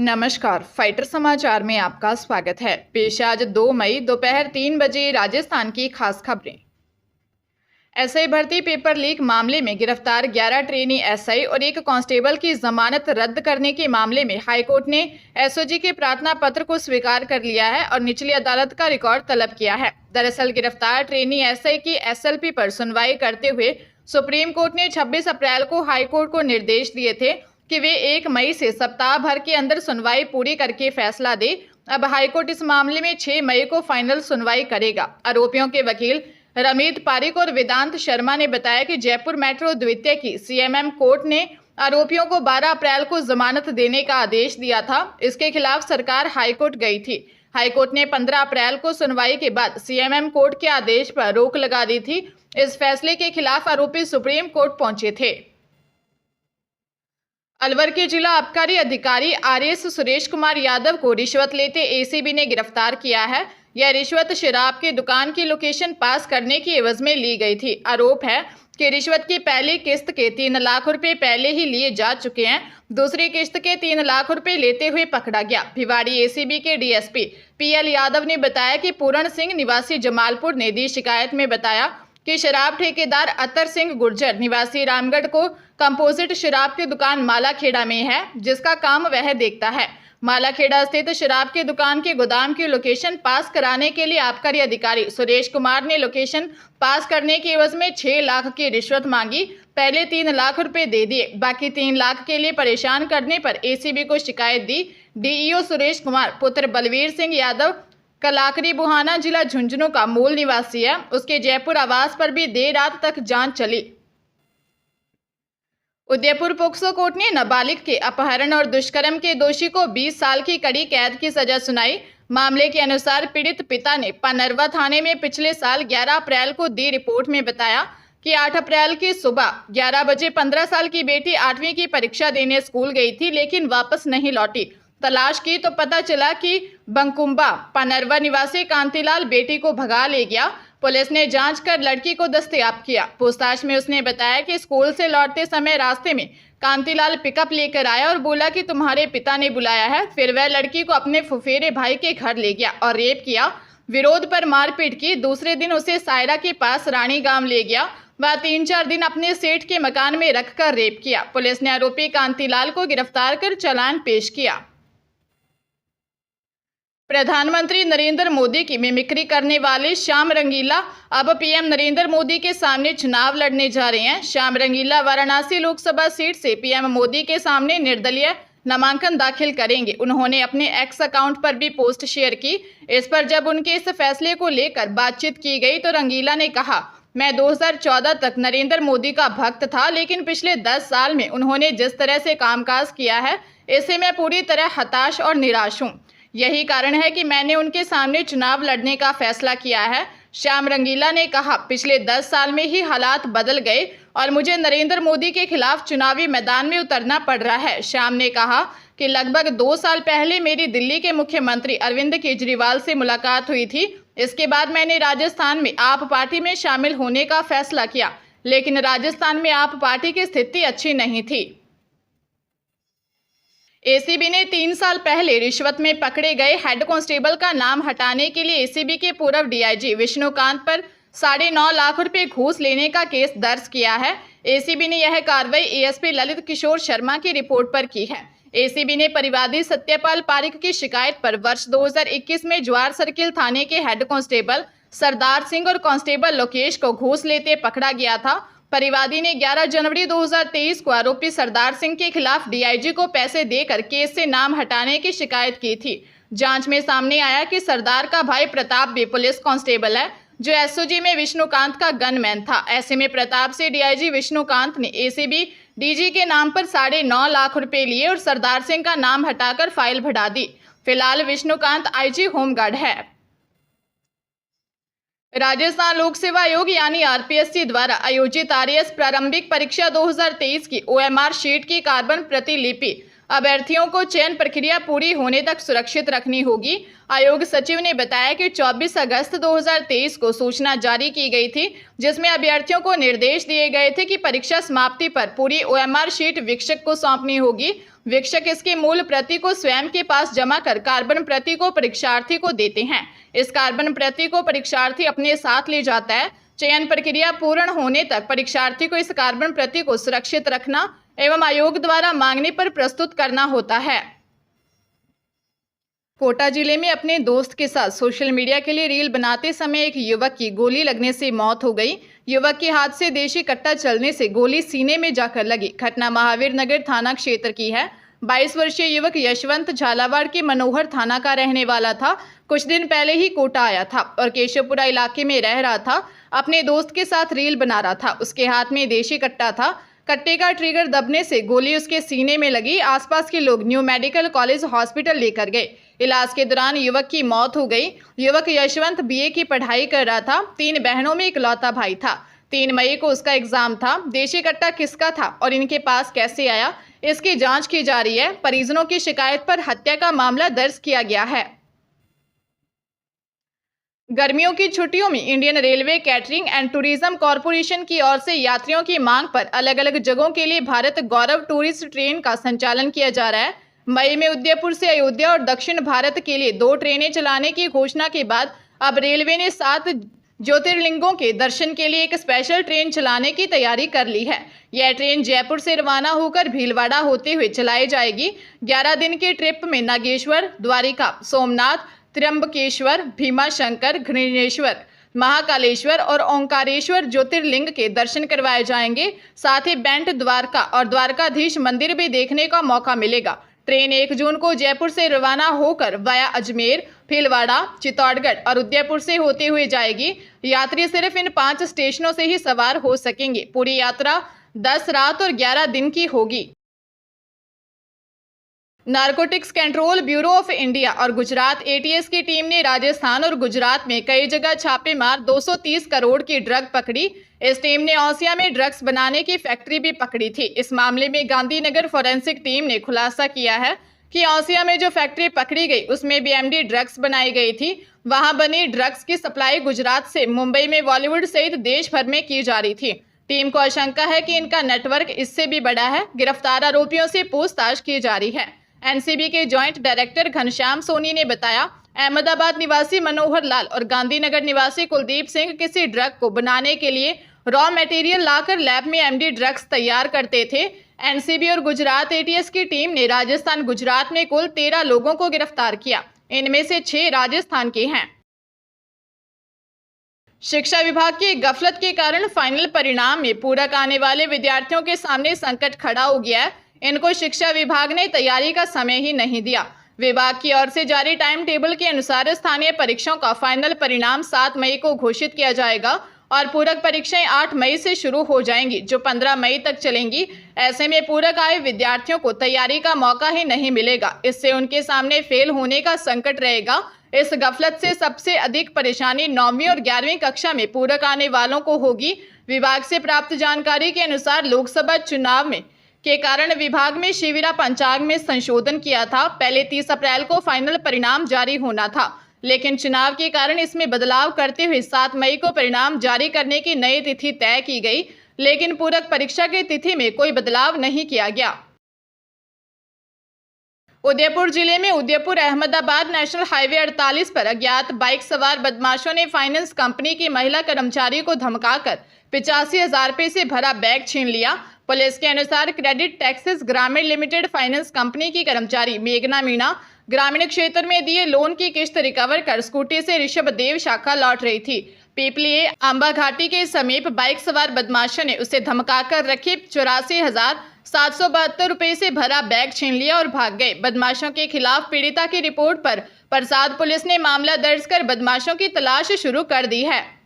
नमस्कार, फाइटर समाचार में आपका स्वागत है। पेश आज 2 मई दोपहर 3 बजे राजस्थान की खास खबरें। एसआई भर्ती पेपर लीक मामले में गिरफ्तार 11 ट्रेनी एसआई और एक कांस्टेबल की जमानत रद्द करने के मामले में हाईकोर्ट ने एसओजी के प्रार्थना पत्र को स्वीकार कर लिया है और निचली अदालत का रिकॉर्ड तलब किया है। दरअसल गिरफ्तार ट्रेनी एसआई की एसएलपी पर सुनवाई करते हुए सुप्रीम कोर्ट ने 26 अप्रैल को हाईकोर्ट को निर्देश दिए थे कि वे 1 मई से सप्ताह भर के अंदर सुनवाई पूरी करके फैसला दे। अब हाईकोर्ट इस मामले में 6 मई को फाइनल सुनवाई करेगा। आरोपियों के वकील रमीत पारिक और वेदांत शर्मा ने बताया कि जयपुर मेट्रो द्वितीय की सीएमएम कोर्ट ने आरोपियों को 12 अप्रैल को जमानत देने का आदेश दिया था। इसके खिलाफ सरकार हाईकोर्ट गई थी। हाईकोर्ट ने 15 अप्रैल को सुनवाई के बाद सीएमएम कोर्ट के आदेश पर रोक लगा दी थी। इस फैसले के खिलाफ आरोपी सुप्रीम कोर्ट पहुंचे थे। अलवर के जिला आबकारी अधिकारी आरएस सुरेश कुमार यादव को रिश्वत लेते एसीबी ने गिरफ्तार किया है। यह रिश्वत शराब की दुकान की लोकेशन पास करने की एवज में ली गई थी। आरोप है कि रिश्वत की पहली किस्त के 3 लाख रुपए पहले ही लिए जा चुके हैं। दूसरी किस्त के 3 लाख रुपए लेते हुए पकड़ा गया। भिवाड़ी एसीबी के डीएसपी पीएल यादव ने बताया कि पूरण सिंह निवासी जमालपुर ने दी शिकायत में बताया कि शराब ठेकेदार अतर सिंह गुर्जर निवासी रामगढ़ को कंपोजिट शराब की दुकान मालाखेड़ा में है, जिसका काम वह देखता है। मालाखेड़ा स्थित शराब की दुकान के गोदाम की लोकेशन पास कराने के लिए आबकारी अधिकारी सुरेश कुमार ने लोकेशन पास करने की एवज में 6 लाख की रिश्वत मांगी। पहले 3 लाख रुपए दे दिए, बाकी 3 लाख के लिए परेशान करने पर एसीबी को शिकायत दी। डीईओ सुरेश कुमार पुत्र बलवीर सिंह यादव कलाकरी बुहाना जिला झुंझुनू का मूल निवासी है। उसके जयपुर आवास पर भी देर रात तक जांच चली। उदयपुर पोक्सो कोर्ट ने नाबालिग के अपहरण और दुष्कर्म के दोषी को 20 साल की कड़ी कैद की सजा सुनाई। मामले के अनुसार पीड़ित पिता ने पनरवा थाने में पिछले साल 11 अप्रैल को दी रिपोर्ट में बताया कि 8 अप्रैल की सुबह 11 बजे 15 साल की बेटी 8वीं की परीक्षा देने स्कूल गई थी, लेकिन वापस नहीं लौटी। तलाश की तो पता चला कि बंकुम्बा पनरवा निवासी कांतिलाल बेटी को भगा ले गया। पुलिस ने जांच कर लड़की को दस्तयाब किया। पूछताछ में उसने बताया कि स्कूल से लौटते समय रास्ते में कांतिलाल पिकअप लेकर आया और बोला कि तुम्हारे पिता ने बुलाया है। फिर वह लड़की को अपने फुफेरे भाई के घर ले गया और रेप किया। विरोध पर मारपीट की। दूसरे दिन उसे सायरा के पास रानी गांव ले गया। वह 3-4 दिन अपने सेठ के मकान में रखकर रेप किया। पुलिस ने आरोपी कांतिलाल को गिरफ्तार कर चालान पेश किया। प्रधानमंत्री नरेंद्र मोदी की मिमिक्री करने वाले श्याम रंगीला अब पीएम नरेंद्र मोदी के सामने चुनाव लड़ने जा रहे हैं। श्याम रंगीला वाराणसी लोकसभा सीट से पीएम मोदी के सामने निर्दलीय नामांकन दाखिल करेंगे। उन्होंने अपने एक्स अकाउंट पर भी पोस्ट शेयर की। इस पर जब उनके इस फैसले को लेकर बातचीत की गई तो रंगीला ने कहा, मैं 2014 तक नरेंद्र मोदी का भक्त था, लेकिन पिछले 10 साल में उन्होंने जिस तरह से कामकाज किया है, इससे मैं पूरी तरह हताश और निराश हूँ। यही कारण है कि मैंने उनके सामने चुनाव लड़ने का फैसला किया है। श्याम रंगीला ने कहा, पिछले 10 साल में ही हालात बदल गए और मुझे नरेंद्र मोदी के खिलाफ चुनावी मैदान में उतरना पड़ रहा है। श्याम ने कहा कि लगभग 2 साल पहले मेरी दिल्ली के मुख्यमंत्री अरविंद केजरीवाल से मुलाकात हुई थी। इसके बाद मैंने राजस्थान में आप पार्टी में शामिल होने का फैसला किया, लेकिन राजस्थान में आप पार्टी की स्थिति अच्छी नहीं थी। एसीबी ने 3 साल पहले रिश्वत में पकड़े गए हेड कांस्टेबल का नाम हटाने के लिए एसीबी के पूर्व डीआईजी विष्णुकांत पर 9.5 लाख रुपए घूस लेने का केस दर्ज किया है। एसीबी ने यह कार्रवाई एएसपी ललित किशोर शर्मा की रिपोर्ट पर की है। एसीबी ने परिवादी सत्यपाल पारिक की शिकायत पर वर्ष 2021 में ज्वार सर्किल थाने के हेड कांस्टेबल सरदार सिंह और कांस्टेबल लोकेश को घूस लेते पकड़ा गया था। परिवादी ने 11 जनवरी 2023 को आरोपी सरदार सिंह के खिलाफ डीआईजी को पैसे देकर केस से नाम हटाने की शिकायत की थी। जांच में सामने आया कि सरदार का भाई प्रताप भी पुलिस कांस्टेबल है, जो एसओजी में विष्णुकांत का गनमैन था। ऐसे में प्रताप से डीआईजी विष्णुकांत ने एसीबी डीजी के नाम पर 9.5 लाख रुपए लिए और सरदार सिंह का नाम हटाकर फाइल बढ़ा दी। फिलहाल विष्णुकांत आईजी होमगार्ड है। राजस्थान लोक सेवा आयोग यानी आरपीएससी द्वारा आयोजित आरएएस प्रारंभिक परीक्षा 2023 की ओएमआर शीट की कार्बन प्रतिलिपि अभ्यर्थियों को चयन प्रक्रिया पूरी होने तक सुरक्षित रखनी होगी। आयोग सचिव ने बताया कि 24 अगस्त 2023 को सूचना जारी की गई थी, जिसमें अभ्यर्थियों को निर्देश दिए गए थे कि परीक्षा समाप्ति पर पूरी ओएमआर शीट वीक्षक को सौंपनी होगी। वीक्षक इसकी मूल प्रति को स्वयं के पास जमा कर कार्बन प्रति को परीक्षार्थी को देते हैं। इस कार्बन प्रति को परीक्षार्थी अपने साथ ले जाता है। चयन प्रक्रिया पूर्ण होने तक परीक्षार्थी को इस कार्बन प्रति को सुरक्षित रखना एवं आयोग द्वारा मांगने पर प्रस्तुत करना होता है। कोटा जिले में अपने दोस्त के साथ सोशल मीडिया के लिए रील बनाते समय एक युवक की गोली लगने से मौत हो गई। युवक के हाथ से देशी कट्टा चलने से गोली सीने में जाकर लगी। घटना महावीर नगर थाना क्षेत्र की है। 22 वर्षीय युवक यशवंत झालावाड़ के मनोहर थाना का रहने वाला था। कुछ दिन पहले ही कोटा आया था और केशवपुरा इलाके में रह रहा था। अपने दोस्त के साथ रील बना रहा था। उसके हाथ में देशी कट्टा था। कट्टे का ट्रिगर दबने से गोली उसके सीने में लगी। आसपास के लोग न्यू मेडिकल कॉलेज हॉस्पिटल लेकर गए। इलाज के दौरान युवक की मौत हो गई। युवक यशवंत बीए की पढ़ाई कर रहा था। 3 बहनों में इकलौता भाई था। 3 मई को उसका एग्जाम था। देशी कट्टा किसका था और इनके पास कैसे आया, इसकी जांच की जा रही है। परिजनों की शिकायत पर हत्या का मामला दर्ज किया गया है। गर्मियों की छुट्टियों में Indian railway catering and tourism corporation की ओर से यात्रियों की मांग पर अलग अलग जगहों के लिए भारत गौरव टूरिस्ट ट्रेन का संचालन किया जा रहा है। मई में उदयपुर से अयोध्या और दक्षिण भारत के लिए 2 ट्रेनें चलाने की घोषणा के बाद अब रेलवे ने 7 ज्योतिर्लिंगों के दर्शन के लिए एक स्पेशल ट्रेन चलाने की तैयारी कर ली है। यह ट्रेन जयपुर से रवाना होकर भीलवाड़ा होते हुए चलाई जाएगी। 11 दिन के ट्रिप में नागेश्वर, द्वारिका, सोमनाथ, त्र्यंबकेश्वर, भीमाशंकर, घृणेश्वर, महाकालेश्वर और ओंकारेश्वर ज्योतिर्लिंग के दर्शन करवाए जाएंगे। साथ ही बैंट द्वारका और द्वारकाधीश मंदिर भी देखने का मौका मिलेगा। ट्रेन 1 जून को जयपुर से रवाना होकर वाया अजमेर, भीलवाड़ा, चित्तौड़गढ़ और उदयपुर से होते हुए जाएगी। यात्री सिर्फ इन 5 स्टेशनों से ही सवार हो सकेंगे। पूरी यात्रा 10 रात और 11 दिन की होगी। Narcotics control bureau of India और गुजरात एटीएस की टीम ने राजस्थान और गुजरात में कई जगह छापे मार 230 करोड़ की ड्रग पकड़ी। इस टीम ने औसिया में ड्रग्स बनाने की फैक्ट्री भी पकड़ी थी। इस मामले में गांधीनगर फॉरेंसिक टीम ने खुलासा किया है कि औसिया में जो फैक्ट्री पकड़ी गई उसमें बीएमडी ड्रग्स बनाई गई थी। वहां बनी ड्रग्स की सप्लाई गुजरात से मुंबई में बॉलीवुड सहित देश भर में की जा रही थी। टीम को आशंका है कि इनका नेटवर्क इससे भी बड़ा है। गिरफ्तार आरोपियों से पूछताछ की जा रही है। एनसीबी के जॉइंट डायरेक्टर घनश्याम सोनी ने बताया, अहमदाबाद निवासी मनोहर लाल और गांधीनगर निवासी कुलदीप सिंह किसी ड्रग को बनाने के लिए रॉ मटेरियल लाकर लैब में एमडी ड्रग्स तैयार करते थे। एनसीबी और गुजरात एटीएस की टीम ने राजस्थान, गुजरात में कुल 13 लोगों को गिरफ्तार किया। इनमें से 6 राजस्थान के हैं। शिक्षा विभाग की गफलत के कारण फाइनल परिणाम में पूरक आने वाले विद्यार्थियों के सामने संकट खड़ा हो गया है। इनको शिक्षा विभाग ने तैयारी का समय ही नहीं दिया। विभाग की ओर से जारी टाइम टेबल के अनुसार स्थानीय परीक्षाओं का फाइनल परिणाम 7 मई को घोषित किया जाएगा और पूरक परीक्षाएं 8 मई से शुरू हो जाएंगी, जो 15 मई तक चलेंगी। ऐसे में पूरक आए विद्यार्थियों को तैयारी का मौका ही नहीं मिलेगा। इससे उनके सामने फेल होने का संकट रहेगा। इस गफलत से सबसे अधिक परेशानी 9वीं और 11वीं कक्षा में पूरक आने वालों को होगी। विभाग से प्राप्त जानकारी के अनुसार लोकसभा चुनाव में के कारण विभाग में शिविरा पंचांग में संशोधन किया था। पहले 30 अप्रैल को फाइनल परिणाम जारी होना था, लेकिन चुनाव के कारण इसमें बदलाव करते हुए 7 मई को परिणाम जारी करने की नई तिथि तय की गई, लेकिन पूरक परीक्षा की तिथि में कोई बदलाव नहीं किया गया। उदयपुर जिले में उदयपुर अहमदाबाद नेशनल हाईवे 48 पर अज्ञात बाइक सवार बदमाशों ने फाइनेंस कंपनी की महिला कर्मचारी को धमकाकर 85,000 रुपये से भरा बैग छीन लिया। पुलिस के अनुसार क्रेडिट टैक्सेस ग्रामीण लिमिटेड फाइनेंस कंपनी की कर्मचारी मेघना मीणा ग्रामीण क्षेत्र में दिए लोन की किश्त रिकवर कर स्कूटी से ऋषभदेव शाखा लौट रही थी। पीपलिए आंबा घाटी के समीप बाइक सवार बदमाशों ने उसे धमकाकर रखे 84,772 रुपये से भरा बैग छीन लिया और भाग गए। बदमाशों के खिलाफ पीड़िता की रिपोर्ट पर प्रसाद पुलिस ने मामला दर्ज कर बदमाशों की तलाश शुरू कर दी है।